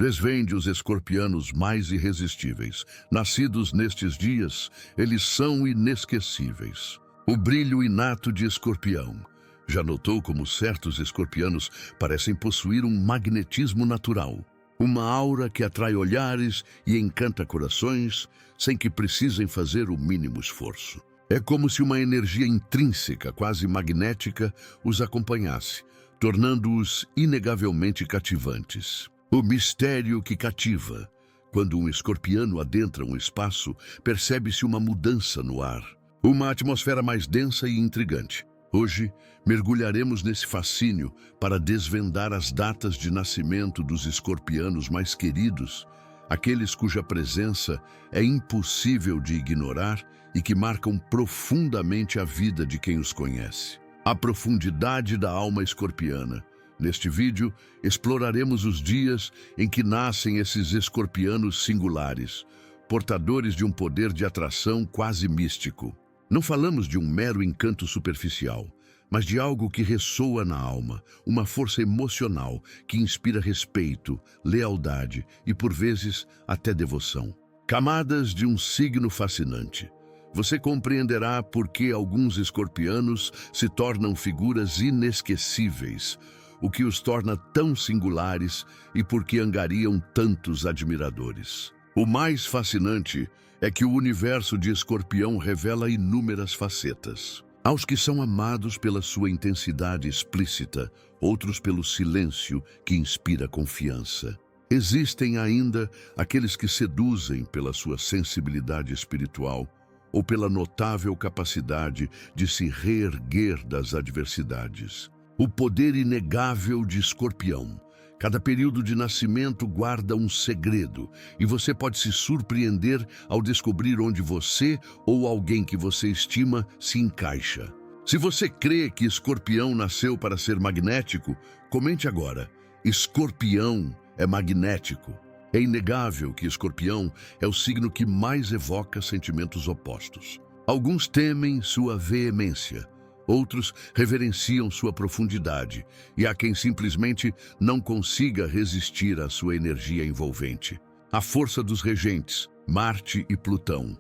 Desvende os escorpianos mais irresistíveis. Nascidos nestes dias, eles são inesquecíveis. O brilho inato de Escorpião. Já notou como certos escorpianos parecem possuir um magnetismo natural? Uma aura que atrai olhares e encanta corações sem que precisem fazer o mínimo esforço. É como se uma energia intrínseca, quase magnética, os acompanhasse, tornando-os inegavelmente cativantes. O mistério que cativa. Quando um escorpiano adentra um espaço, percebe-se uma mudança no ar. Uma atmosfera mais densa e intrigante. Hoje, mergulharemos nesse fascínio para desvendar as datas de nascimento dos escorpianos mais queridos, aqueles cuja presença é impossível de ignorar e que marcam profundamente a vida de quem os conhece. A profundidade da alma escorpiana. Neste vídeo, exploraremos os dias em que nascem esses escorpianos singulares, portadores de um poder de atração quase místico. Não falamos de um mero encanto superficial, mas de algo que ressoa na alma, uma força emocional que inspira respeito, lealdade e, por vezes, até devoção. Camadas de um signo fascinante. Você compreenderá por que alguns escorpianos se tornam figuras inesquecíveis, o que os torna tão singulares e por que angariam tantos admiradores. O mais fascinante é que o universo de Escorpião revela inúmeras facetas. Aos que são amados pela sua intensidade explícita, outros pelo silêncio que inspira confiança. Existem ainda aqueles que seduzem pela sua sensibilidade espiritual ou pela notável capacidade de se reerguer das adversidades. O poder inegável de Escorpião. Cada período de nascimento guarda um segredo e você pode se surpreender ao descobrir onde você ou alguém que você estima se encaixa. Se você crê que Escorpião nasceu para ser magnético, comente agora. Escorpião é magnético. É inegável que Escorpião é o signo que mais evoca sentimentos opostos. Alguns temem sua veemência. Outros reverenciam sua profundidade, e há quem simplesmente não consiga resistir à sua energia envolvente. A força dos regentes, Marte e Plutão.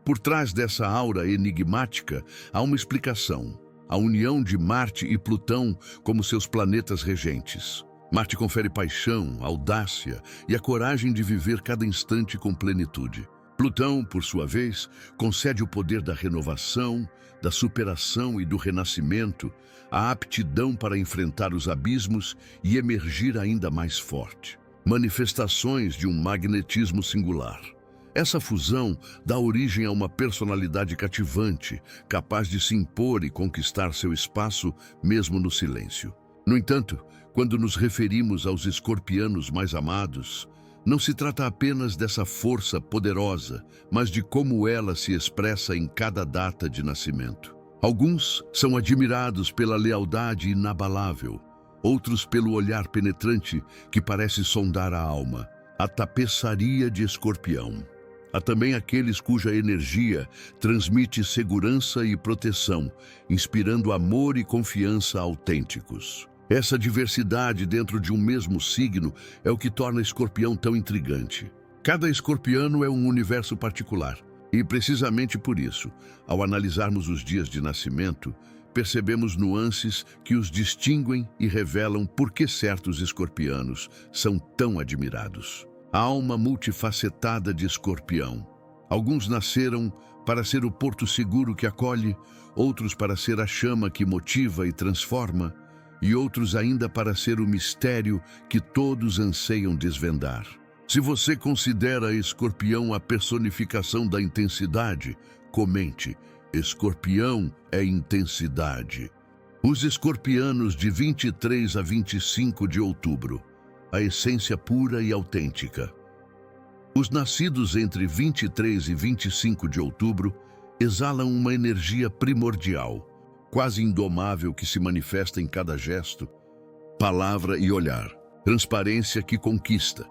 Por trás dessa aura enigmática, há uma explicação: a união de Marte e Plutão como seus planetas regentes. Marte confere paixão, audácia e a coragem de viver cada instante com plenitude. Plutão, por sua vez, concede o poder da renovação, da superação e do renascimento, a aptidão para enfrentar os abismos e emergir ainda mais forte. Manifestações de um magnetismo singular. Essa fusão dá origem a uma personalidade cativante, capaz de se impor e conquistar seu espaço mesmo no silêncio. No entanto, quando nos referimos aos escorpianos mais amados, não se trata apenas dessa força poderosa, mas de como ela se expressa em cada data de nascimento. Alguns são admirados pela lealdade inabalável, outros pelo olhar penetrante que parece sondar a alma, a tapeçaria de Escorpião. Há também aqueles cuja energia transmite segurança e proteção, inspirando amor e confiança autênticos. Essa diversidade dentro de um mesmo signo é o que torna Escorpião tão intrigante. Cada escorpiano é um universo particular. E precisamente por isso, ao analisarmos os dias de nascimento, percebemos nuances que os distinguem e revelam por que certos escorpianos são tão admirados. A alma multifacetada de Escorpião. Alguns nasceram para ser o porto seguro que acolhe, outros para ser a chama que motiva e transforma, e outros ainda para ser o mistério que todos anseiam desvendar. Se você considera Escorpião a personificação da intensidade, comente: Escorpião é intensidade. Os escorpianos de 23 a 25 de outubro, a essência pura e autêntica. Os nascidos entre 23 e 25 de outubro exalam uma energia primordial, quase indomável, que se manifesta em cada gesto, palavra e olhar. Transparência que conquista.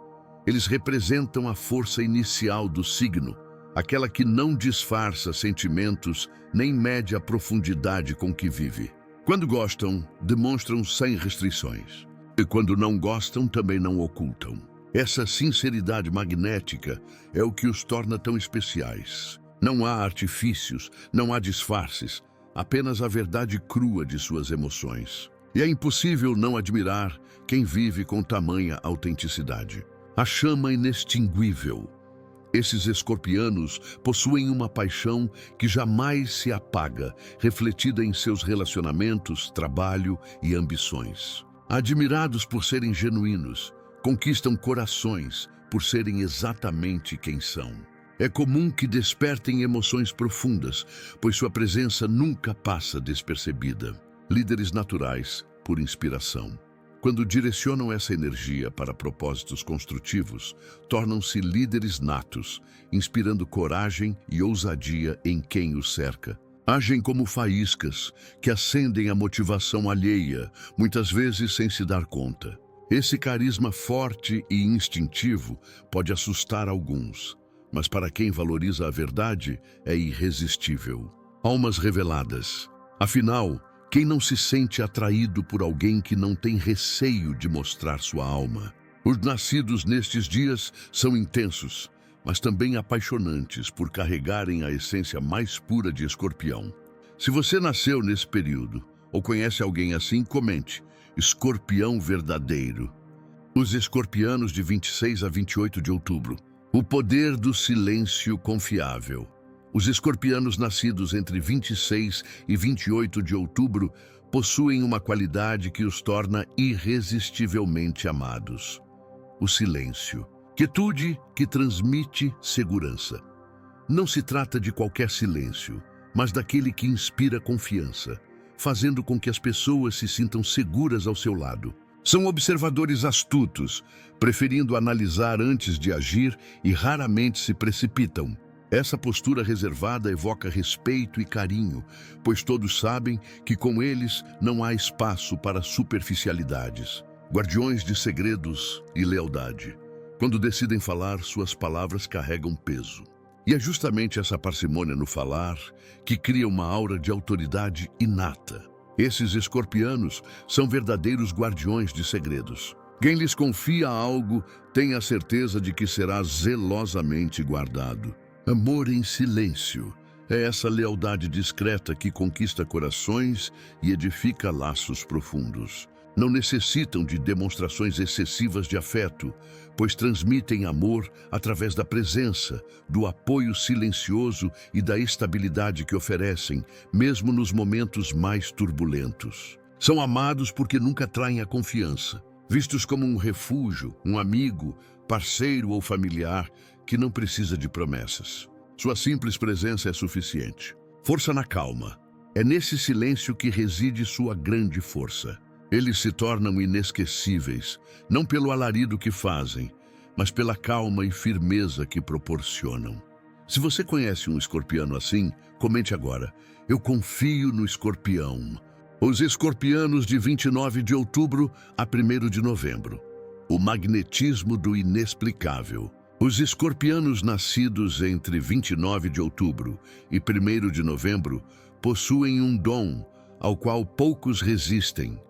Eles representam a força inicial do signo, aquela que não disfarça sentimentos nem mede a profundidade com que vive. Quando gostam, demonstram sem restrições. E quando não gostam, também não ocultam. Essa sinceridade magnética é o que os torna tão especiais. Não há artifícios, não há disfarces, apenas a verdade crua de suas emoções. E é impossível não admirar quem vive com tamanha autenticidade. A chama inextinguível. Esses escorpianos possuem uma paixão que jamais se apaga, refletida em seus relacionamentos, trabalho e ambições. Admirados por serem genuínos, conquistam corações por serem exatamente quem são. É comum que despertem emoções profundas, pois sua presença nunca passa despercebida. Líderes naturais por inspiração. Quando direcionam essa energia para propósitos construtivos, tornam-se líderes natos, inspirando coragem e ousadia em quem os cerca. Agem como faíscas que acendem a motivação alheia, muitas vezes sem se dar conta. Esse carisma forte e instintivo pode assustar alguns, mas para quem valoriza a verdade, é irresistível. Almas reveladas. Afinal, quem não se sente atraído por alguém que não tem receio de mostrar sua alma? Os nascidos nestes dias são intensos, mas também apaixonantes por carregarem a essência mais pura de Escorpião. Se você nasceu nesse período, ou conhece alguém assim, comente. Escorpião verdadeiro. Os escorpianos de 26 a 28 de outubro. O poder do silêncio confiável. Os escorpianos nascidos entre 26 e 28 de outubro possuem uma qualidade que os torna irresistivelmente amados. O silêncio. Quietude que transmite segurança. Não se trata de qualquer silêncio, mas daquele que inspira confiança, fazendo com que as pessoas se sintam seguras ao seu lado. São observadores astutos, preferindo analisar antes de agir e raramente se precipitam. Essa postura reservada evoca respeito e carinho, pois todos sabem que com eles não há espaço para superficialidades. Guardiões de segredos e lealdade. Quando decidem falar, suas palavras carregam peso. E é justamente essa parcimônia no falar que cria uma aura de autoridade inata. Esses escorpianos são verdadeiros guardiões de segredos. Quem lhes confia algo tem a certeza de que será zelosamente guardado. Amor em silêncio. É essa lealdade discreta que conquista corações e edifica laços profundos. Não necessitam de demonstrações excessivas de afeto, pois transmitem amor através da presença, do apoio silencioso e da estabilidade que oferecem, mesmo nos momentos mais turbulentos. São amados porque nunca traem a confiança, vistos como um refúgio, um amigo, parceiro ou familiar que não precisa de promessas. Sua simples presença é suficiente. Força na calma. É nesse silêncio que reside sua grande força. Eles se tornam inesquecíveis, não pelo alarido que fazem, mas pela calma e firmeza que proporcionam. Se você conhece um escorpiano assim, comente agora. Eu confio no escorpião. Os escorpianos de 29 de outubro a 1º de novembro. O magnetismo do inexplicável. Os escorpianos nascidos entre 29 de outubro e 1º de novembro possuem um dom ao qual poucos resistem.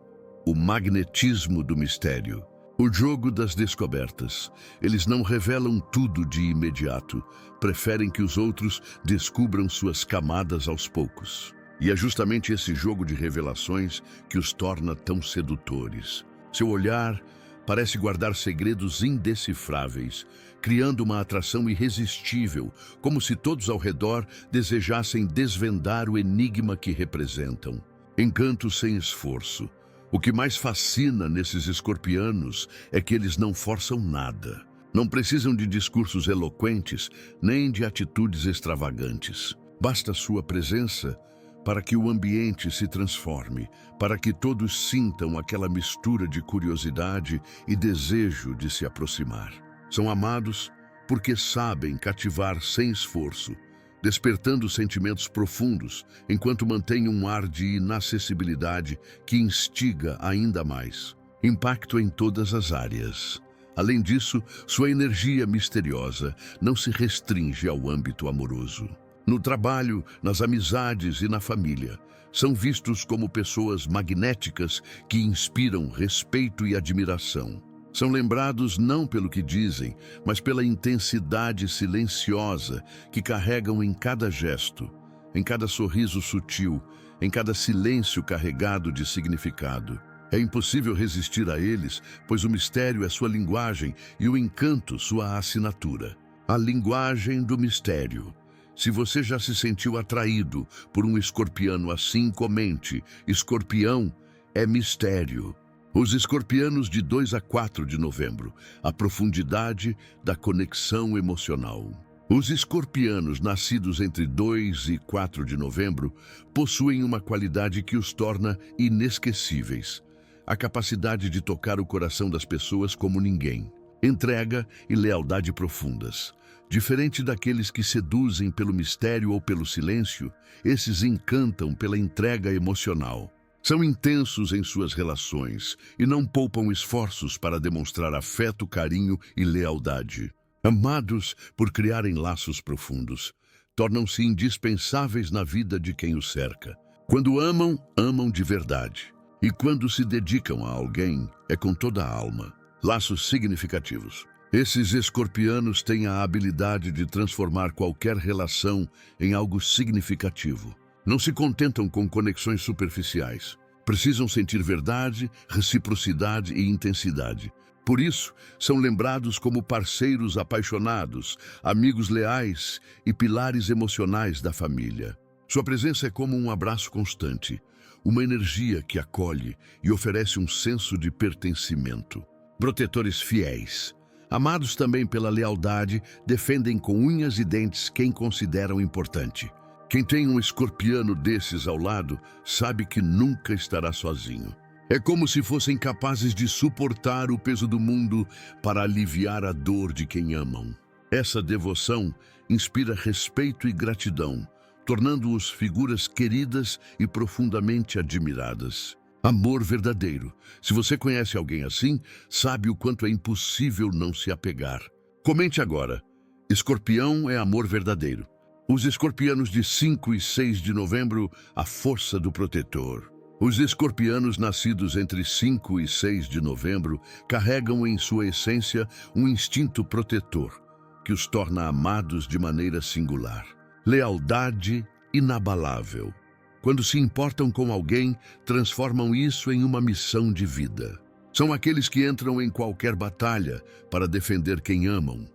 O magnetismo do mistério. O jogo das descobertas. Eles não revelam tudo de imediato. Preferem que os outros descubram suas camadas aos poucos. E é justamente esse jogo de revelações que os torna tão sedutores. Seu olhar parece guardar segredos indecifráveis, criando uma atração irresistível, como se todos ao redor desejassem desvendar o enigma que representam. Encanto sem esforço. O que mais fascina nesses escorpianos é que eles não forçam nada. Não precisam de discursos eloquentes, nem de atitudes extravagantes. Basta sua presença para que o ambiente se transforme, para que todos sintam aquela mistura de curiosidade e desejo de se aproximar. São amados porque sabem cativar sem esforço, despertando sentimentos profundos, enquanto mantém um ar de inacessibilidade que instiga ainda mais. Impacto em todas as áreas. Além disso, sua energia misteriosa não se restringe ao âmbito amoroso. No trabalho, nas amizades e na família, são vistos como pessoas magnéticas que inspiram respeito e admiração. São lembrados não pelo que dizem, mas pela intensidade silenciosa que carregam em cada gesto, em cada sorriso sutil, em cada silêncio carregado de significado. É impossível resistir a eles, pois o mistério é sua linguagem e o encanto sua assinatura. A linguagem do mistério. Se você já se sentiu atraído por um escorpiano assim, comente: escorpião é mistério. Os escorpianos de 2 a 4 de novembro, a profundidade da conexão emocional. Os escorpianos nascidos entre 2 e 4 de novembro possuem uma qualidade que os torna inesquecíveis: a capacidade de tocar o coração das pessoas como ninguém. Entrega e lealdade profundas. Diferente daqueles que seduzem pelo mistério ou pelo silêncio, esses encantam pela entrega emocional. São intensos em suas relações e não poupam esforços para demonstrar afeto, carinho e lealdade. Amados por criarem laços profundos, tornam-se indispensáveis na vida de quem os cerca. Quando amam, amam de verdade. E quando se dedicam a alguém, é com toda a alma. Laços significativos. Esses escorpianos têm a habilidade de transformar qualquer relação em algo significativo. Não se contentam com conexões superficiais. Precisam sentir verdade, reciprocidade e intensidade. Por isso, são lembrados como parceiros apaixonados, amigos leais e pilares emocionais da família. Sua presença é como um abraço constante, uma energia que acolhe e oferece um senso de pertencimento. Protetores fiéis. Amados também pela lealdade, defendem com unhas e dentes quem consideram importante. Quem tem um escorpiano desses ao lado sabe que nunca estará sozinho. É como se fossem capazes de suportar o peso do mundo para aliviar a dor de quem amam. Essa devoção inspira respeito e gratidão, tornando-os figuras queridas e profundamente admiradas. Amor verdadeiro. Se você conhece alguém assim, sabe o quanto é impossível não se apegar. Comente agora: escorpião é amor verdadeiro. Os escorpianos de 5 e 6 de novembro, a força do protetor. Os escorpianos nascidos entre 5 e 6 de novembro carregam em sua essência um instinto protetor, que os torna amados de maneira singular. Lealdade inabalável. Quando se importam com alguém, transformam isso em uma missão de vida. São aqueles que entram em qualquer batalha para defender quem amam,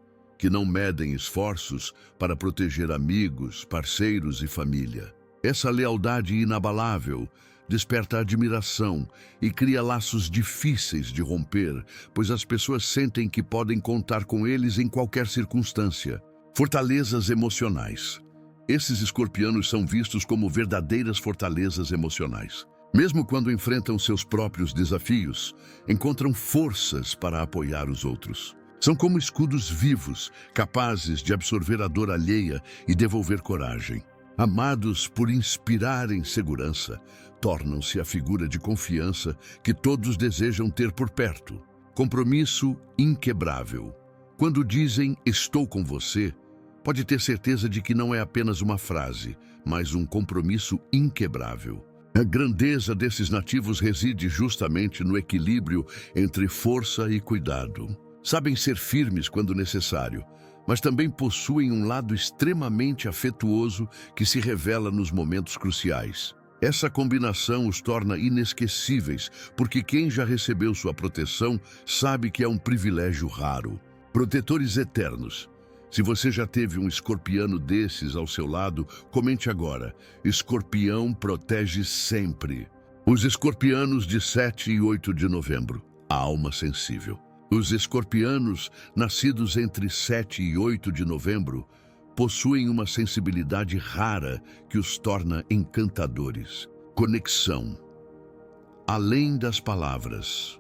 que não medem esforços para proteger amigos, parceiros e família. Essa lealdade inabalável desperta admiração e cria laços difíceis de romper, pois as pessoas sentem que podem contar com eles em qualquer circunstância. Fortalezas emocionais. Esses escorpianos são vistos como verdadeiras fortalezas emocionais. Mesmo quando enfrentam seus próprios desafios, encontram forças para apoiar os outros. São como escudos vivos, capazes de absorver a dor alheia e devolver coragem. Amados por inspirarem segurança, tornam-se a figura de confiança que todos desejam ter por perto. Compromisso inquebrável. Quando dizem "estou com você", pode ter certeza de que não é apenas uma frase, mas um compromisso inquebrável. A grandeza desses nativos reside justamente no equilíbrio entre força e cuidado. Sabem ser firmes quando necessário, mas também possuem um lado extremamente afetuoso que se revela nos momentos cruciais. Essa combinação os torna inesquecíveis, porque quem já recebeu sua proteção sabe que é um privilégio raro. Protetores eternos. Se você já teve um escorpiano desses ao seu lado, comente agora: escorpião protege sempre. Os escorpianos de 7 e 8 de novembro, a alma sensível. Os escorpianos, nascidos entre 7 e 8 de novembro, possuem uma sensibilidade rara que os torna encantadores. Conexão. Além das palavras.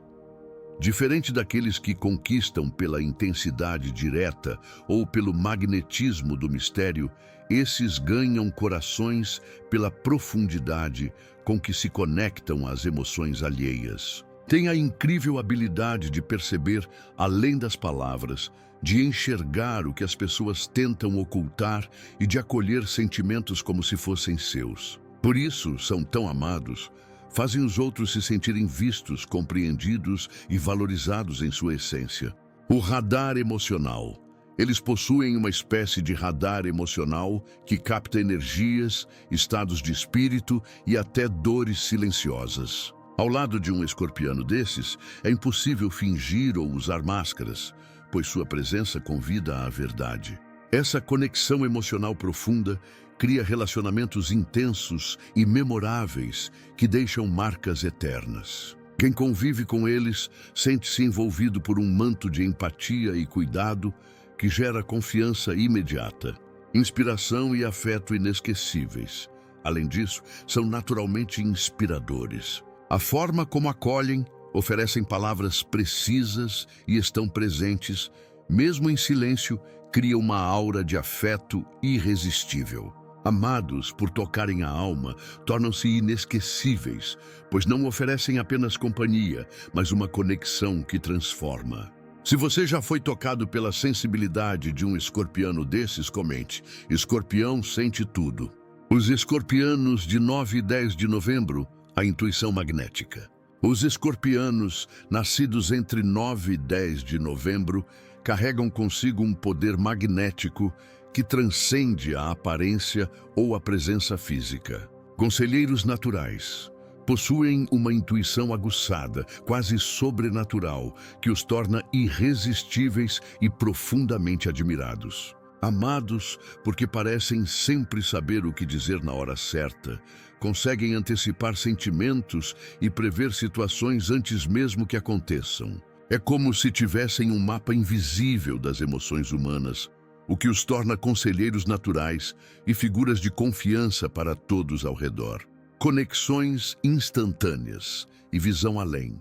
Diferente daqueles que conquistam pela intensidade direta ou pelo magnetismo do mistério, esses ganham corações pela profundidade com que se conectam às emoções alheias. Tem a incrível habilidade de perceber além das palavras, de enxergar o que as pessoas tentam ocultar e de acolher sentimentos como se fossem seus. Por isso são tão amados, Fazem os outros se sentirem vistos, compreendidos e valorizados em sua essência. O radar emocional. Eles possuem uma espécie de radar emocional que capta energias, estados de espírito e até dores silenciosas. Ao lado de um escorpiano desses, é impossível fingir ou usar máscaras, pois sua presença convida à verdade. Essa conexão emocional profunda cria relacionamentos intensos e memoráveis que deixam marcas eternas. Quem convive com eles sente-se envolvido por um manto de empatia e cuidado que gera confiança imediata, inspiração e afeto inesquecíveis. Além disso, são naturalmente inspiradores. A forma como acolhem, oferecem palavras precisas e estão presentes, mesmo em silêncio, cria uma aura de afeto irresistível. Amados por tocarem a alma, tornam-se inesquecíveis, pois não oferecem apenas companhia, mas uma conexão que transforma. Se você já foi tocado pela sensibilidade de um escorpiano desses, comente. Escorpião sente tudo. Os escorpianos de 9 e 10 de novembro, a intuição magnética. Os escorpianos, nascidos entre 9 e 10 de novembro, carregam consigo um poder magnético que transcende a aparência ou a presença física. Conselheiros naturais. Possuem uma intuição aguçada, quase sobrenatural, que os torna irresistíveis e profundamente admirados. Amados porque parecem sempre saber o que dizer na hora certa, conseguem antecipar sentimentos e prever situações antes mesmo que aconteçam. É como se tivessem um mapa invisível das emoções humanas, o que os torna conselheiros naturais e figuras de confiança para todos ao redor. Conexões instantâneas e visão além.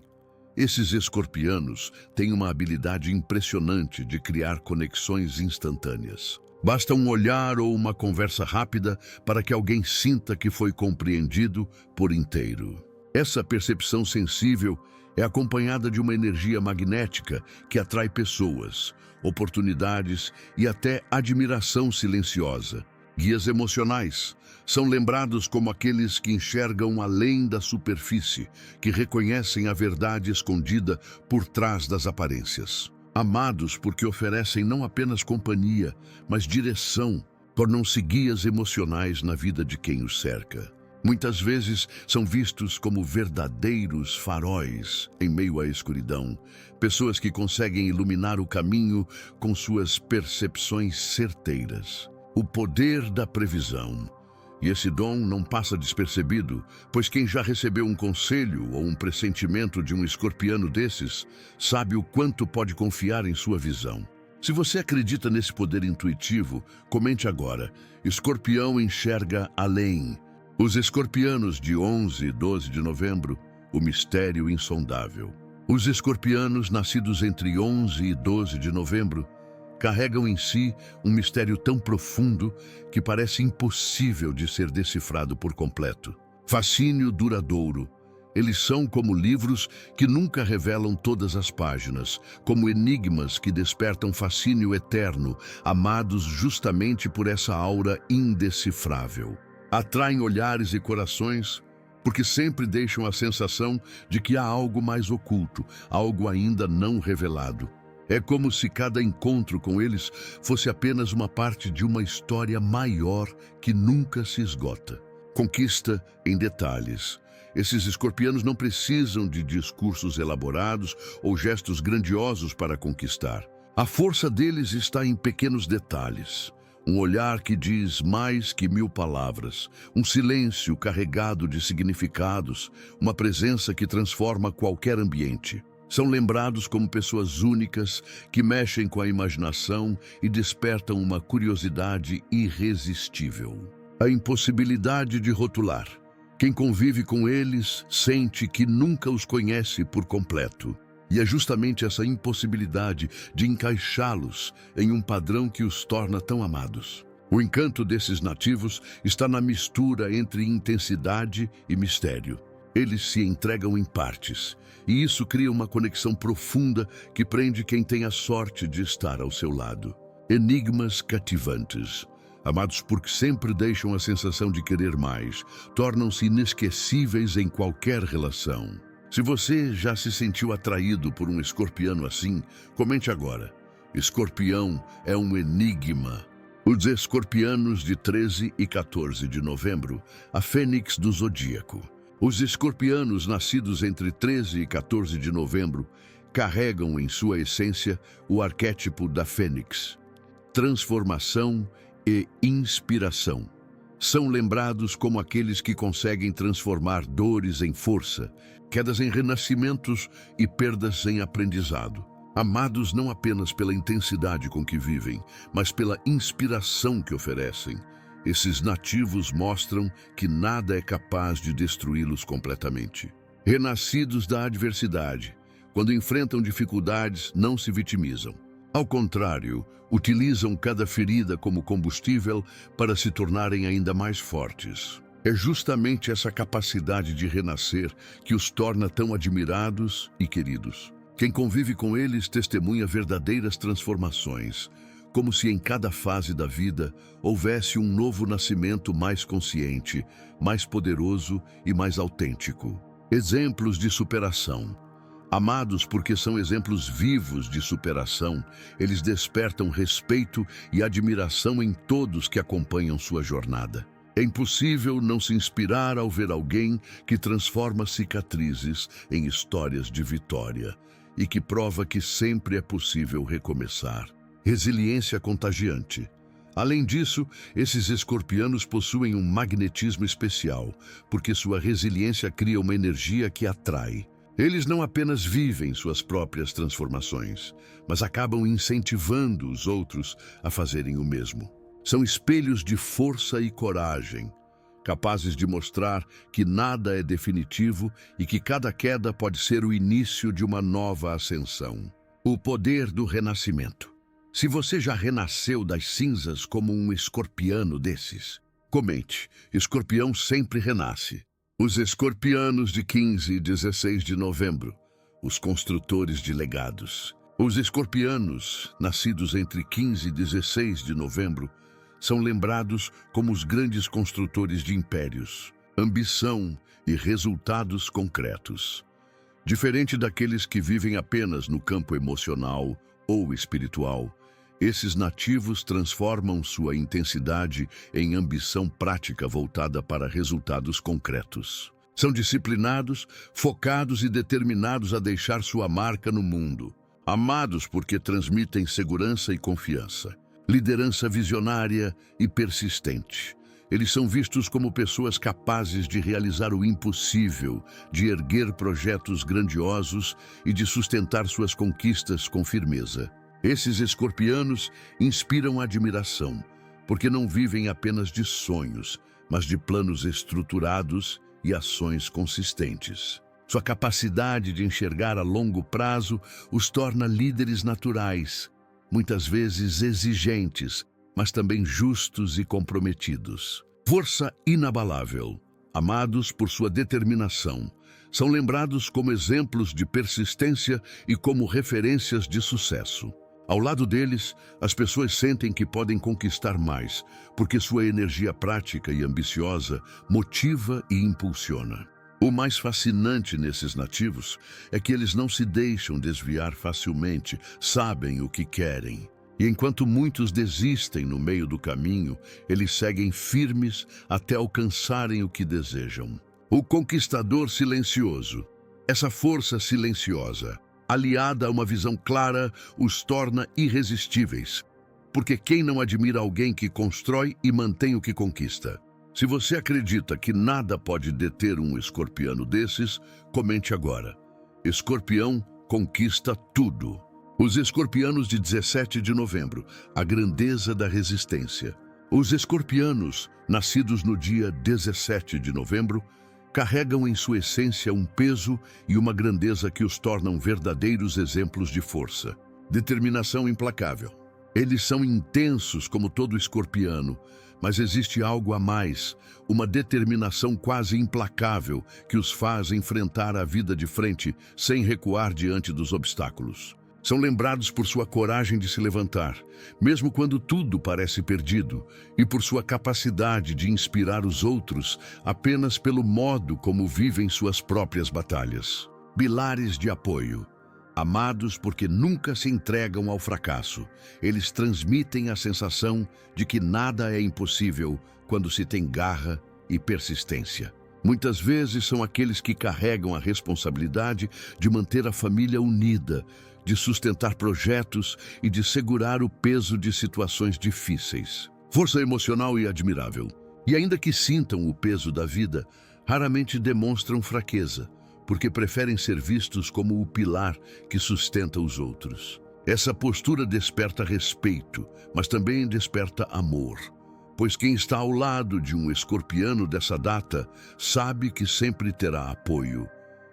Esses escorpianos têm uma habilidade impressionante de criar conexões instantâneas. Basta um olhar ou uma conversa rápida para que alguém sinta que foi compreendido por inteiro. Essa percepção sensível é acompanhada de uma energia magnética que atrai pessoas, oportunidades e até admiração silenciosa. Guias emocionais são lembrados como aqueles que enxergam além da superfície, que reconhecem a verdade escondida por trás das aparências. Amados porque oferecem não apenas companhia, mas direção, tornam-se guias emocionais na vida de quem os cerca. Muitas vezes são vistos como verdadeiros faróis em meio à escuridão, pessoas que conseguem iluminar o caminho com suas percepções certeiras. O poder da previsão. E esse dom não passa despercebido, pois quem já recebeu um conselho ou um pressentimento de um escorpiano desses, sabe o quanto pode confiar em sua visão. Se você acredita nesse poder intuitivo, comente agora. Escorpião enxerga além. Os escorpianos de 11 e 12 de novembro, o mistério insondável. Os escorpianos nascidos entre 11 e 12 de novembro carregam em si um mistério tão profundo que parece impossível de ser decifrado por completo. Fascínio duradouro. Eles são como livros que nunca revelam todas as páginas, como enigmas que despertam fascínio eterno, amados justamente por essa aura indecifrável. Atraem olhares e corações, porque sempre deixam a sensação de que há algo mais oculto, algo ainda não revelado. É como se cada encontro com eles fosse apenas uma parte de uma história maior que nunca se esgota. Conquista em detalhes. Esses escorpianos não precisam de discursos elaborados ou gestos grandiosos para conquistar. A força deles está em pequenos detalhes. Um olhar que diz mais que 1000 palavras, um silêncio carregado de significados, uma presença que transforma qualquer ambiente. São lembrados como pessoas únicas que mexem com a imaginação e despertam uma curiosidade irresistível. A impossibilidade de rotular. Quem convive com eles sente que nunca os conhece por completo. E é justamente essa impossibilidade de encaixá-los em um padrão que os torna tão amados. O encanto desses nativos está na mistura entre intensidade e mistério. Eles se entregam em partes, e isso cria uma conexão profunda que prende quem tem a sorte de estar ao seu lado. Enigmas cativantes. Amados, porque sempre deixam a sensação de querer mais, tornam-se inesquecíveis em qualquer relação. Se você já se sentiu atraído por um escorpiano assim, comente agora. Escorpião é um enigma. Os escorpianos de 13 e 14 de novembro, a fênix do zodíaco. Os escorpianos nascidos entre 13 e 14 de novembro carregam em sua essência o arquétipo da fênix, transformação e inspiração. São lembrados como aqueles que conseguem transformar dores em força, quedas em renascimentos e perdas em aprendizado. Amados não apenas pela intensidade com que vivem, mas pela inspiração que oferecem. Esses nativos mostram que nada é capaz de destruí-los completamente. Renascidos da adversidade, quando enfrentam dificuldades, não se vitimizam. Ao contrário, utilizam cada ferida como combustível para se tornarem ainda mais fortes. É justamente essa capacidade de renascer que os torna tão admirados e queridos. Quem convive com eles testemunha verdadeiras transformações, como se em cada fase da vida houvesse um novo nascimento mais consciente, mais poderoso e mais autêntico. Exemplos de superação. Amados porque são exemplos vivos de superação, eles despertam respeito e admiração em todos que acompanham sua jornada. É impossível não se inspirar ao ver alguém que transforma cicatrizes em histórias de vitória e que prova que sempre é possível recomeçar. Resiliência contagiante. Além disso, esses escorpianos possuem um magnetismo especial, porque sua resiliência cria uma energia que atrai. Eles não apenas vivem suas próprias transformações, mas acabam incentivando os outros a fazerem o mesmo. São espelhos de força e coragem, capazes de mostrar que nada é definitivo e que cada queda pode ser o início de uma nova ascensão. O poder do renascimento. Se você já renasceu das cinzas como um escorpiano desses, comente, escorpião sempre renasce. Os escorpianos de 15 e 16 de novembro, os construtores de legados. Os escorpianos, nascidos entre 15 e 16 de novembro, são lembrados como os grandes construtores de impérios, ambição e resultados concretos. Diferente daqueles que vivem apenas no campo emocional ou espiritual, esses nativos transformam sua intensidade em ambição prática voltada para resultados concretos. São disciplinados, focados e determinados a deixar sua marca no mundo. Amados porque transmitem segurança e confiança. Liderança visionária e persistente. Eles são vistos como pessoas capazes de realizar o impossível, de erguer projetos grandiosos e de sustentar suas conquistas com firmeza. Esses escorpianos inspiram admiração, porque não vivem apenas de sonhos, mas de planos estruturados e ações consistentes. Sua capacidade de enxergar a longo prazo os torna líderes naturais, muitas vezes exigentes, mas também justos e comprometidos. Força inabalável. Amados por sua determinação, são lembrados como exemplos de persistência e como referências de sucesso. Ao lado deles, as pessoas sentem que podem conquistar mais, porque sua energia prática e ambiciosa motiva e impulsiona. O mais fascinante nesses nativos é que eles não se deixam desviar facilmente, sabem o que querem. E enquanto muitos desistem no meio do caminho, eles seguem firmes até alcançarem o que desejam. O conquistador silencioso. Essa força silenciosa, aliada a uma visão clara, os torna irresistíveis. Porque quem não admira alguém que constrói e mantém o que conquista? Se você acredita que nada pode deter um escorpiano desses, comente agora. Escorpião conquista tudo. Os escorpianos de 17 de novembro, a grandeza da resistência. Os escorpianos, nascidos no dia 17 de novembro, carregam em sua essência um peso e uma grandeza que os tornam verdadeiros exemplos de força. Determinação implacável. Eles são intensos como todo escorpiano, mas existe algo a mais, uma determinação quase implacável que os faz enfrentar a vida de frente sem recuar diante dos obstáculos. São lembrados por sua coragem de se levantar, mesmo quando tudo parece perdido, e por sua capacidade de inspirar os outros apenas pelo modo como vivem suas próprias batalhas. Pilares de apoio. Amados porque nunca se entregam ao fracasso. Eles transmitem a sensação de que nada é impossível quando se tem garra e persistência. Muitas vezes são aqueles que carregam a responsabilidade de manter a família unida, de sustentar projetos e de segurar o peso de situações difíceis. Força emocional e admirável. E ainda que sintam o peso da vida, raramente demonstram fraqueza, porque preferem ser vistos como o pilar que sustenta os outros. Essa postura desperta respeito, mas também desperta amor, pois quem está ao lado de um escorpiano dessa data sabe que sempre terá apoio,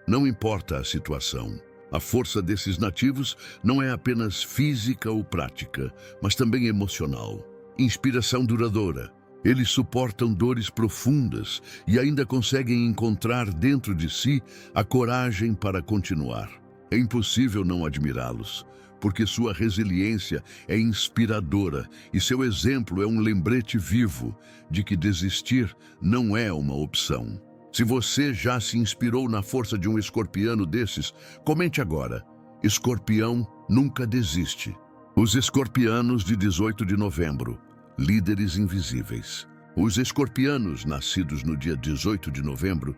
não importa a situação. A força desses nativos não é apenas física ou prática, mas também emocional. Inspiração duradoura. Eles suportam dores profundas e ainda conseguem encontrar dentro de si a coragem para continuar. É impossível não admirá-los, porque sua resiliência é inspiradora e seu exemplo é um lembrete vivo de que desistir não é uma opção. Se você já se inspirou na força de um escorpiano desses, comente agora. Escorpião nunca desiste. Os escorpianos de 18 de novembro, líderes invisíveis. Os escorpianos, nascidos no dia 18 de novembro,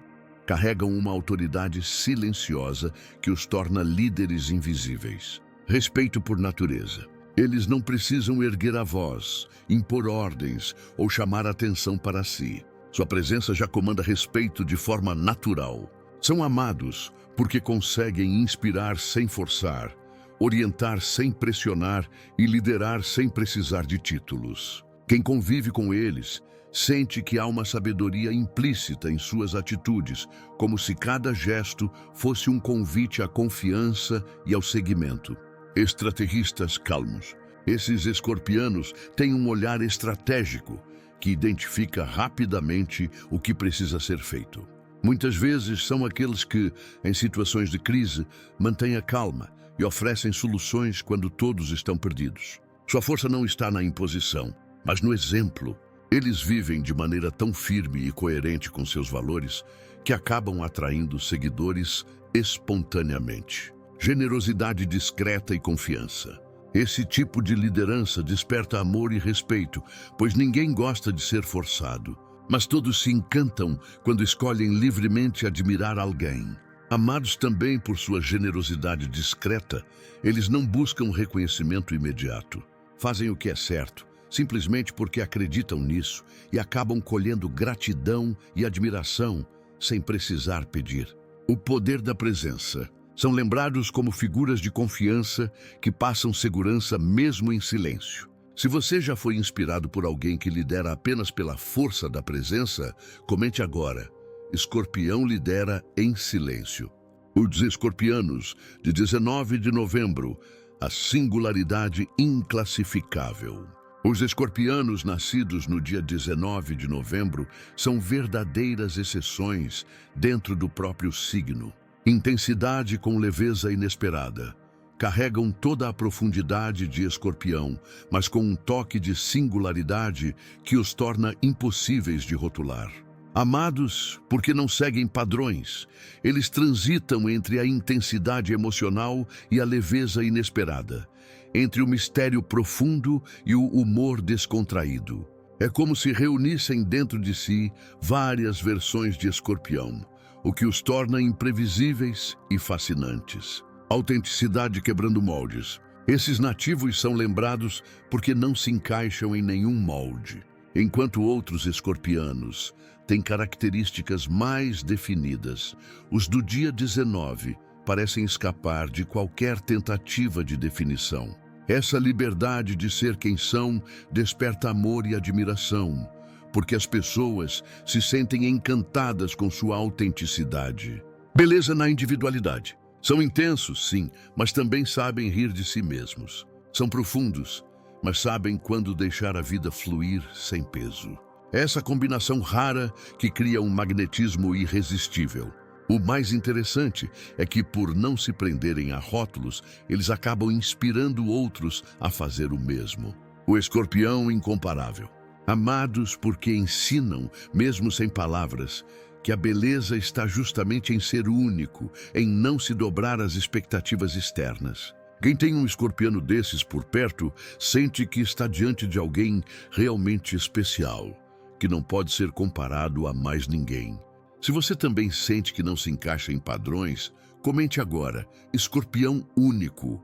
carregam uma autoridade silenciosa que os torna líderes invisíveis. Respeito por natureza. Eles não precisam erguer a voz, impor ordens ou chamar atenção para si. Sua presença já comanda respeito de forma natural. São amados porque conseguem inspirar sem forçar, orientar sem pressionar e liderar sem precisar de títulos. Quem convive com eles sente que há uma sabedoria implícita em suas atitudes, como se cada gesto fosse um convite à confiança e ao seguimento. Estrategistas calmos. Esses escorpianos têm um olhar estratégico que identifica rapidamente o que precisa ser feito. Muitas vezes são aqueles que, em situações de crise, mantêm a calma e oferecem soluções quando todos estão perdidos. Sua força não está na imposição, mas no exemplo. Eles vivem de maneira tão firme e coerente com seus valores que acabam atraindo seguidores espontaneamente. Generosidade discreta e confiança. Esse tipo de liderança desperta amor e respeito, pois ninguém gosta de ser forçado. Mas todos se encantam quando escolhem livremente admirar alguém. Amados também por sua generosidade discreta, eles não buscam reconhecimento imediato. Fazem o que é certo, simplesmente porque acreditam nisso e acabam colhendo gratidão e admiração sem precisar pedir. O poder da presença. São lembrados como figuras de confiança que passam segurança mesmo em silêncio. Se você já foi inspirado por alguém que lidera apenas pela força da presença, comente agora. Escorpião lidera em silêncio. Os escorpianos, de 19 de novembro, a singularidade inclassificável. Os escorpianos nascidos no dia 19 de novembro são verdadeiras exceções dentro do próprio signo. Intensidade com leveza inesperada. Carregam toda a profundidade de escorpião, mas com um toque de singularidade que os torna impossíveis de rotular. Amados porque não seguem padrões, eles transitam entre a intensidade emocional e a leveza inesperada, entre o mistério profundo e o humor descontraído. É como se reunissem dentro de si várias versões de escorpião, o que os torna imprevisíveis e fascinantes. Autenticidade quebrando moldes. Esses nativos são lembrados porque não se encaixam em nenhum molde, enquanto outros escorpianos têm características mais definidas. Os do dia 19 parecem escapar de qualquer tentativa de definição. Essa liberdade de ser quem são desperta amor e admiração, porque as pessoas se sentem encantadas com sua autenticidade. Beleza na individualidade. São intensos, sim, mas também sabem rir de si mesmos. São profundos, mas sabem quando deixar a vida fluir sem peso. É essa combinação rara que cria um magnetismo irresistível. O mais interessante é que, por não se prenderem a rótulos, eles acabam inspirando outros a fazer o mesmo. O escorpião incomparável. Amados porque ensinam, mesmo sem palavras, que a beleza está justamente em ser único, em não se dobrar às expectativas externas. Quem tem um escorpiano desses por perto sente que está diante de alguém realmente especial, que não pode ser comparado a mais ninguém. Se você também sente que não se encaixa em padrões, comente agora: escorpião único.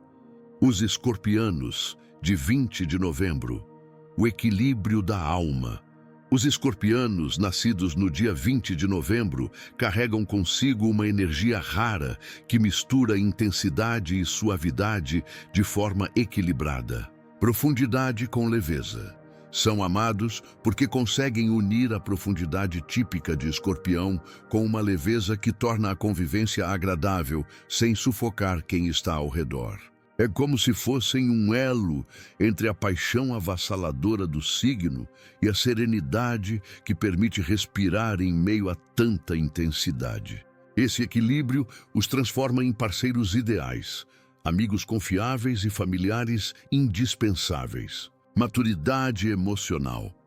Os escorpianos, de 20 de novembro. O equilíbrio da alma. Os escorpianos, nascidos no dia 20 de novembro, carregam consigo uma energia rara que mistura intensidade e suavidade de forma equilibrada. Profundidade com leveza. São amados porque conseguem unir a profundidade típica de escorpião com uma leveza que torna a convivência agradável, sem sufocar quem está ao redor. É como se fossem um elo entre a paixão avassaladora do signo e a serenidade que permite respirar em meio a tanta intensidade. Esse equilíbrio os transforma em parceiros ideais, amigos confiáveis e familiares indispensáveis. Maturidade emocional.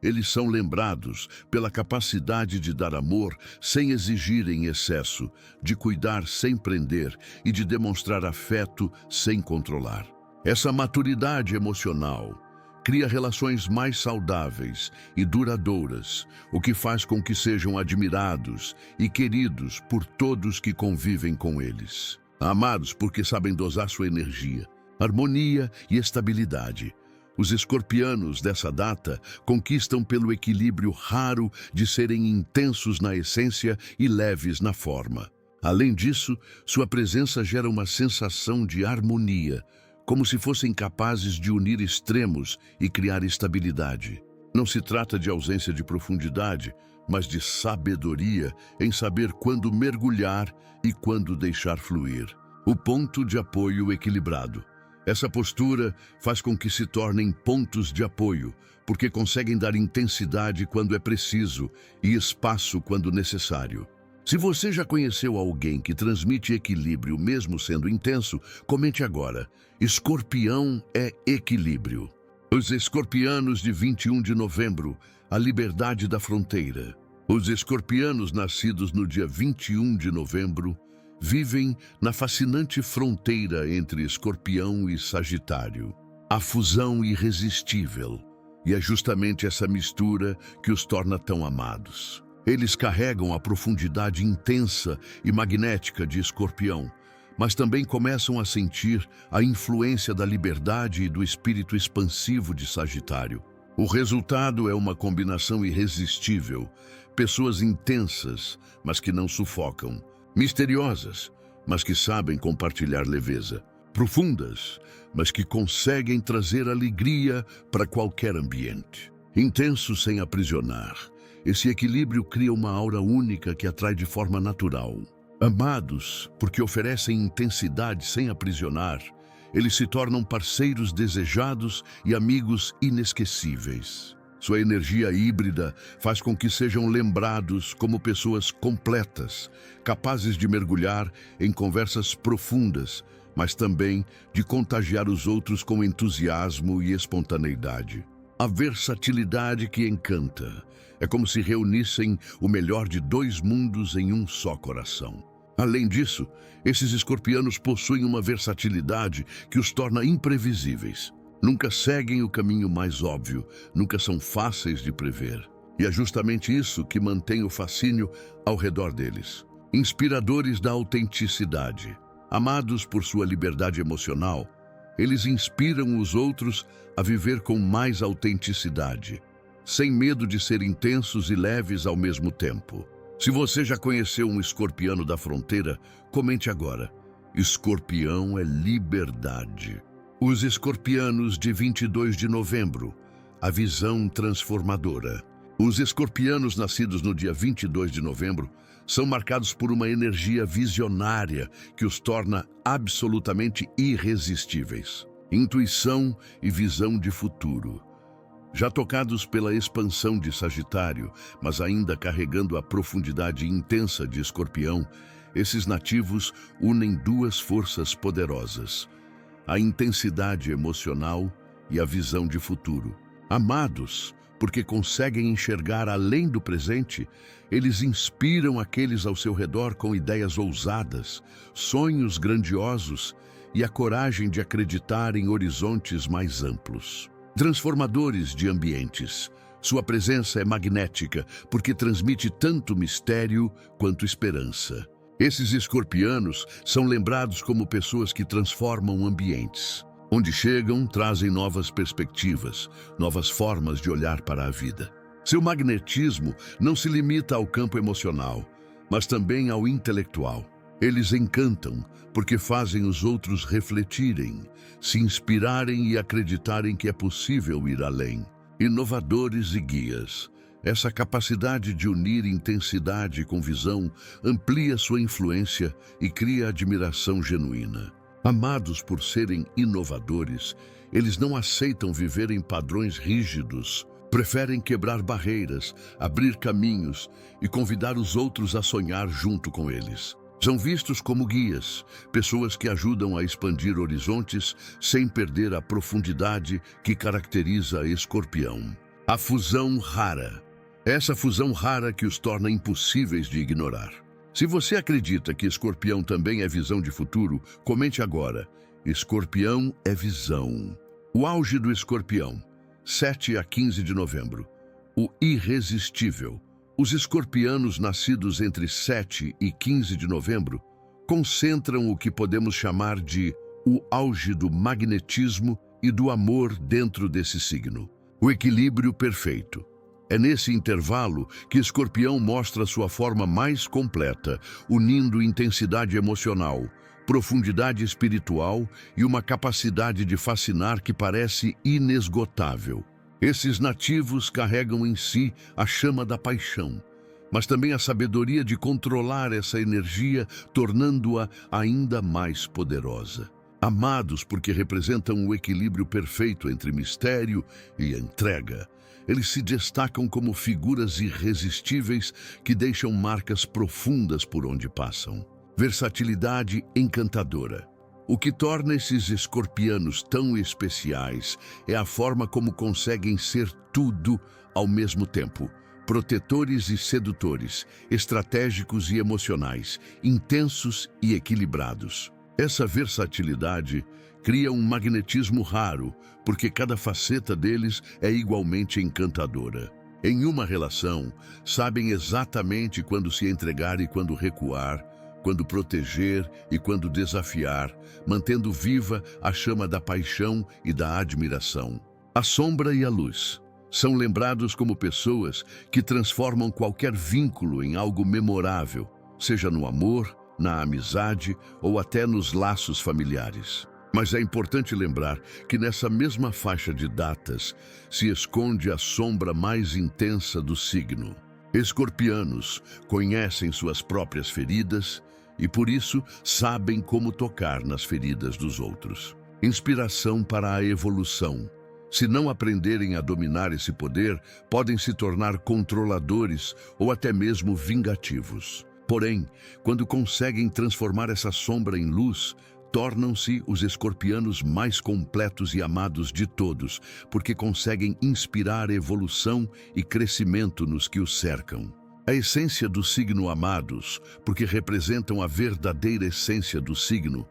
Eles são lembrados pela capacidade de dar amor sem exigir em excesso, de cuidar sem prender e de demonstrar afeto sem controlar. Essa maturidade emocional cria relações mais saudáveis e duradouras, o que faz com que sejam admirados e queridos por todos que convivem com eles. Amados porque sabem dosar sua energia, harmonia e estabilidade. Os escorpianos dessa data conquistam pelo equilíbrio raro de serem intensos na essência e leves na forma. Além disso, sua presença gera uma sensação de harmonia, como se fossem capazes de unir extremos e criar estabilidade. Não se trata de ausência de profundidade, mas de sabedoria em saber quando mergulhar e quando deixar fluir. O ponto de apoio equilibrado. Essa postura faz com que se tornem pontos de apoio, porque conseguem dar intensidade quando é preciso e espaço quando necessário. Se você já conheceu alguém que transmite equilíbrio mesmo sendo intenso, comente agora: escorpião é equilíbrio. Os escorpianos de 21 de novembro, a liberdade da fronteira. Os escorpianos nascidos no dia 21 de novembro vivem na fascinante fronteira entre Escorpião e Sagitário. A fusão irresistível. E é justamente essa mistura que os torna tão amados. Eles carregam a profundidade intensa e magnética de Escorpião, mas também começam a sentir a influência da liberdade e do espírito expansivo de Sagitário. O resultado é uma combinação irresistível. Pessoas intensas, mas que não sufocam. Misteriosas, mas que sabem compartilhar leveza. Profundas, mas que conseguem trazer alegria para qualquer ambiente. Intensos sem aprisionar. Esse equilíbrio cria uma aura única que atrai de forma natural. Amados, porque oferecem intensidade sem aprisionar, eles se tornam parceiros desejados e amigos inesquecíveis. Sua energia híbrida faz com que sejam lembrados como pessoas completas, capazes de mergulhar em conversas profundas, mas também de contagiar os outros com entusiasmo e espontaneidade. A versatilidade que encanta. É como se reunissem o melhor de dois mundos em um só coração. Além disso, esses escorpianos possuem uma versatilidade que os torna imprevisíveis. Nunca seguem o caminho mais óbvio, nunca são fáceis de prever. E é justamente isso que mantém o fascínio ao redor deles. Inspiradores da autenticidade. Amados por sua liberdade emocional, eles inspiram os outros a viver com mais autenticidade, sem medo de ser intensos e leves ao mesmo tempo. Se você já conheceu um escorpiano da fronteira, comente agora. Escorpião é liberdade. Os escorpianos de 22 de novembro, a visão transformadora. Os escorpianos nascidos no dia 22 de novembro são marcados por uma energia visionária que os torna absolutamente irresistíveis. Intuição e visão de futuro. Já tocados pela expansão de Sagitário, mas ainda carregando a profundidade intensa de Escorpião, Esses nativos unem duas forças poderosas: a intensidade emocional e a visão de futuro. Amados, porque conseguem enxergar além do presente, eles inspiram aqueles ao seu redor com ideias ousadas, sonhos grandiosos e a coragem de acreditar em horizontes mais amplos. Transformadores de ambientes. Sua presença é magnética, porque transmite tanto mistério quanto esperança. Esses escorpianos são lembrados como pessoas que transformam ambientes. Onde chegam, trazem novas perspectivas, novas formas de olhar para a vida. Seu magnetismo não se limita ao campo emocional, mas também ao intelectual. Eles encantam porque fazem os outros refletirem, se inspirarem e acreditarem que é possível ir além. Inovadores e guias. Essa capacidade de unir intensidade com visão amplia sua influência e cria admiração genuína. Amados por serem inovadores, eles não aceitam viver em padrões rígidos, preferem quebrar barreiras, abrir caminhos e convidar os outros a sonhar junto com eles. São vistos como guias, pessoas que ajudam a expandir horizontes sem perder a profundidade que caracteriza Escorpião. A fusão rara. Essa fusão rara que os torna impossíveis de ignorar. Se você acredita que Escorpião também é visão de futuro, comente agora. Escorpião é visão. O auge do Escorpião, 7 a 15 de novembro. O irresistível. Os escorpianos nascidos entre 7 e 15 de novembro concentram o que podemos chamar de o auge do magnetismo e do amor dentro desse signo. O equilíbrio perfeito. É nesse intervalo que Escorpião mostra sua forma mais completa, unindo intensidade emocional, profundidade espiritual e uma capacidade de fascinar que parece inesgotável. Esses nativos carregam em si a chama da paixão, mas também a sabedoria de controlar essa energia, tornando-a ainda mais poderosa. Amados porque representam o equilíbrio perfeito entre mistério e entrega, eles se destacam como figuras irresistíveis que deixam marcas profundas por onde passam. Versatilidade encantadora. O que torna esses escorpianos tão especiais é a forma como conseguem ser tudo ao mesmo tempo. Protetores e sedutores, estratégicos e emocionais, intensos e equilibrados. Essa versatilidade cria um magnetismo raro, porque cada faceta deles é igualmente encantadora. Em uma relação, sabem exatamente quando se entregar e quando recuar, quando proteger e quando desafiar, mantendo viva a chama da paixão e da admiração. A sombra e a luz são lembrados como pessoas que transformam qualquer vínculo em algo memorável, seja no amor, na amizade ou até nos laços familiares. Mas é importante lembrar que nessa mesma faixa de datas se esconde a sombra mais intensa do signo. Escorpianos conhecem suas próprias feridas e, por isso, sabem como tocar nas feridas dos outros. Inspiração para a evolução. Se não aprenderem a dominar esse poder, podem se tornar controladores ou até mesmo vingativos. Porém, quando conseguem transformar essa sombra em luz, tornam-se os escorpianos mais completos e amados de todos, porque conseguem inspirar evolução e crescimento nos que os cercam. A essência do signo amados, porque representam a verdadeira essência do signo,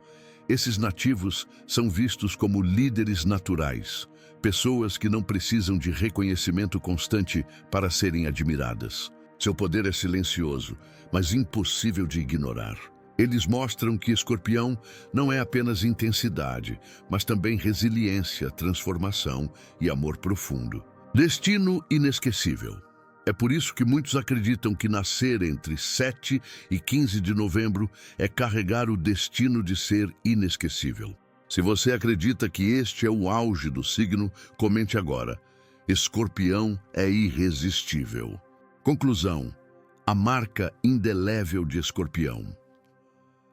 esses nativos são vistos como líderes naturais, pessoas que não precisam de reconhecimento constante para serem admiradas. Seu poder é silencioso, mas impossível de ignorar. Eles mostram que Escorpião não é apenas intensidade, mas também resiliência, transformação e amor profundo. Destino inesquecível. É por isso que muitos acreditam que nascer entre 7 e 15 de novembro é carregar o destino de ser inesquecível. Se você acredita que este é o auge do signo, comente agora. Escorpião é irresistível. Conclusão: a marca indelével de Escorpião.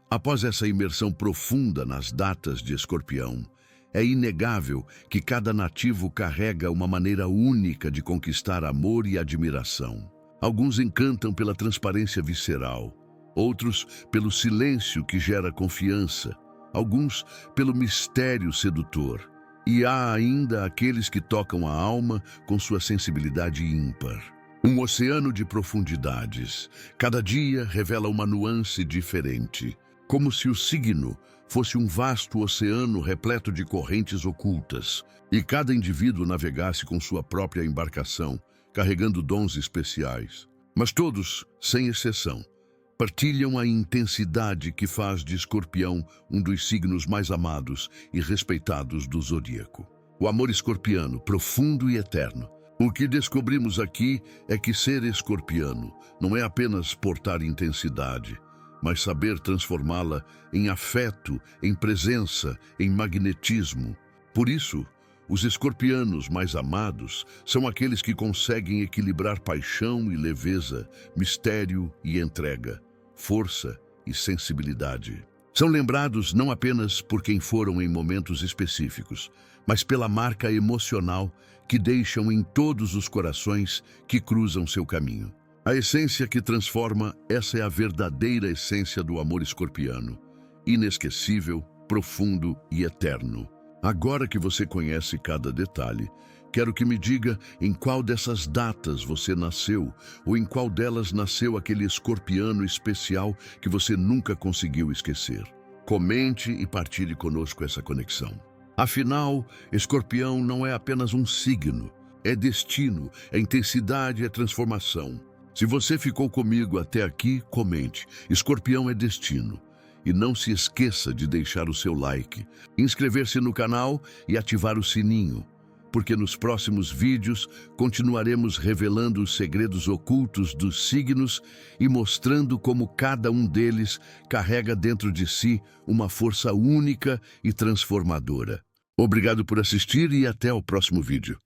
Após essa imersão profunda nas datas de Escorpião, é inegável que cada nativo carrega uma maneira única de conquistar amor e admiração. Alguns encantam pela transparência visceral, outros pelo silêncio que gera confiança, alguns pelo mistério sedutor. E há ainda aqueles que tocam a alma com sua sensibilidade ímpar. Um oceano de profundidades. Cada dia revela uma nuance diferente, como se o signo fosse um vasto oceano repleto de correntes ocultas, e cada indivíduo navegasse com sua própria embarcação, carregando dons especiais. Mas todos, sem exceção, partilham a intensidade que faz de Escorpião um dos signos mais amados e respeitados do zodíaco. O amor escorpiano, profundo e eterno. O que descobrimos aqui é que ser escorpiano não é apenas portar intensidade, mas saber transformá-la em afeto, em presença, em magnetismo. Por isso, os escorpianos mais amados são aqueles que conseguem equilibrar paixão e leveza, mistério e entrega, força e sensibilidade. São lembrados não apenas por quem foram em momentos específicos, mas pela marca emocional que deixam em todos os corações que cruzam seu caminho. A essência que transforma, essa é a verdadeira essência do amor escorpiano, inesquecível, profundo e eterno. Agora que você conhece cada detalhe, quero que me diga em qual dessas datas você nasceu ou em qual delas nasceu aquele escorpiano especial que você nunca conseguiu esquecer. Comente e partilhe conosco essa conexão. Afinal, Escorpião não é apenas um signo, é destino, é intensidade, é transformação. Se você ficou comigo até aqui, comente. Escorpião é destino. E não se esqueça de deixar o seu like, inscrever-se no canal e ativar o sininho, porque nos próximos vídeos continuaremos revelando os segredos ocultos dos signos e mostrando como cada um deles carrega dentro de si uma força única e transformadora. Obrigado por assistir e até o próximo vídeo.